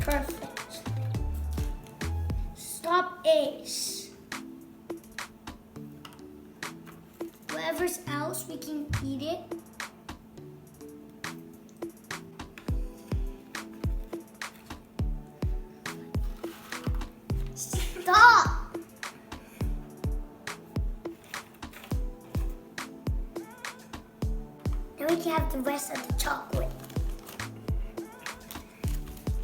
Perfect. Stop Ace. Whatever's else, we can eat it. Stop! Then we can have the rest of the chocolate.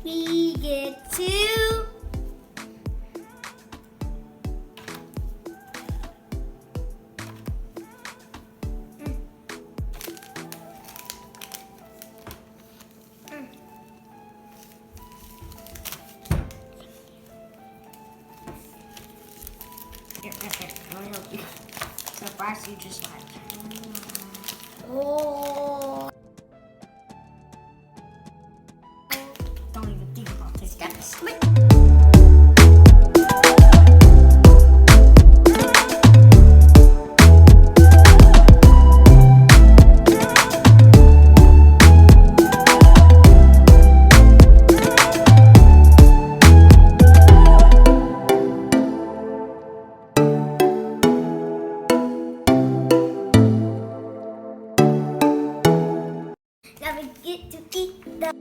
We get to Here, let me help you. So first you just like. oh. Don't even think about this. Steps. Now we get to eat the.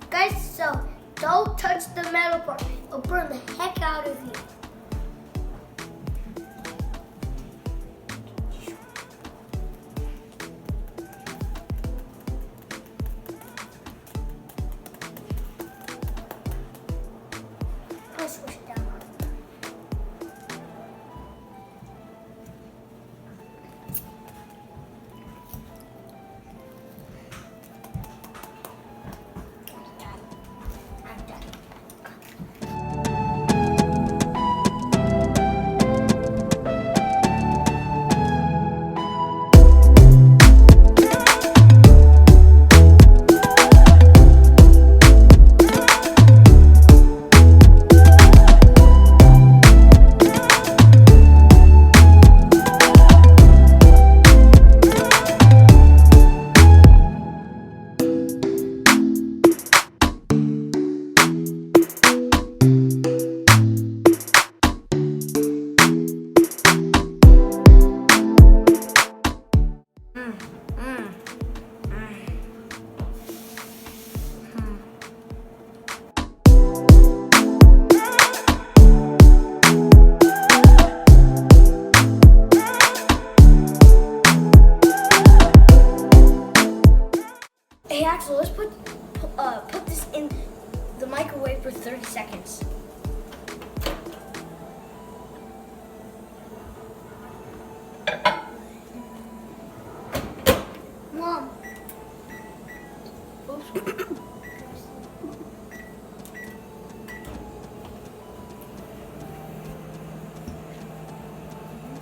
Guys, so don't touch the metal part. It'll burn the heck out of you. Push it down. I'm done. Hey Axel, let's put this in the microwave for 30 seconds. Mom. Oops.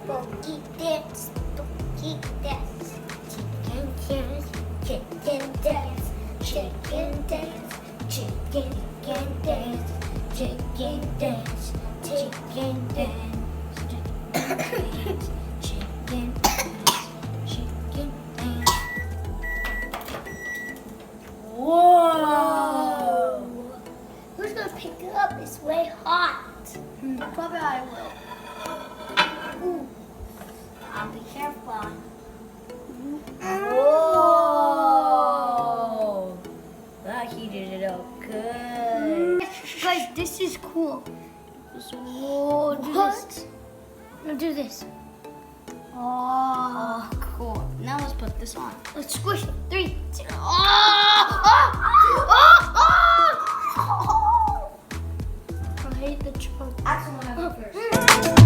Don't eat this. Don't eat this. Chicken dance, chicken dance, chicken dance, chicken dance, chicken dance, chicken dance, chicken dance. Whoa! Who's gonna pick it up? It's way hot. Probably I will. Ooh. I'll be careful. Whoa! That heated it up good. Guys, this is cool. Whoa, do this. No, do this. Oh, Cool. Now let's put put this on. Let's squish it. 3, 2. Oh! I hate the chocolate. Axel will have it first.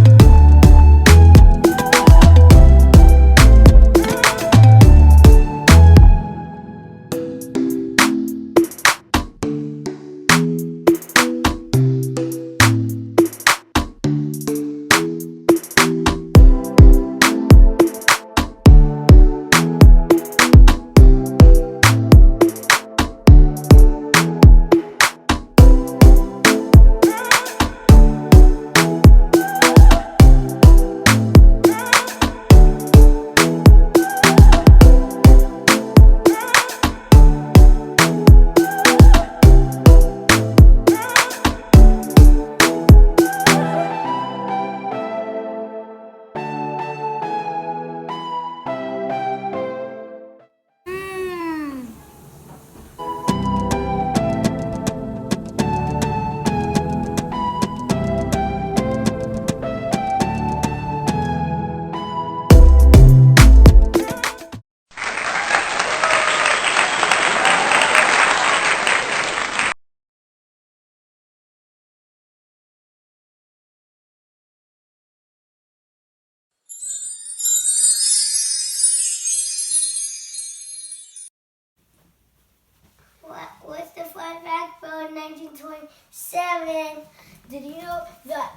What's the fun fact about 1927? Did you know that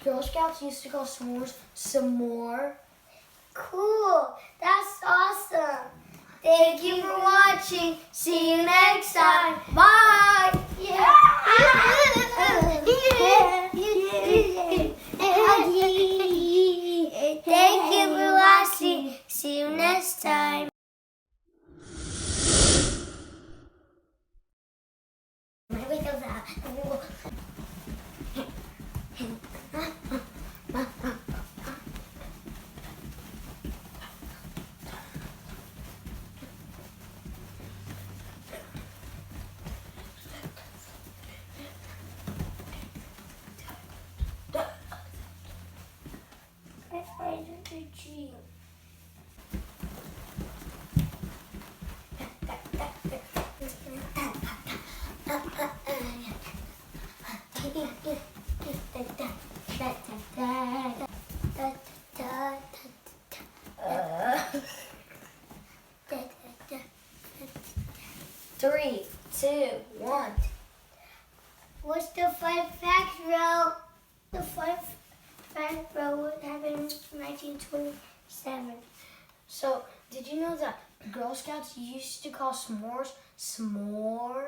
Girl Scouts used to call s'mores s'more? Cool. That's awesome. Thank you for watching. See you next time. Bye! Thank you for watching. See you next time. Three, two, one. What's the fun fact, bro? The fun fact, bro, what happened in 1927? So, did you know that Girl Scouts used to call s'mores s'more?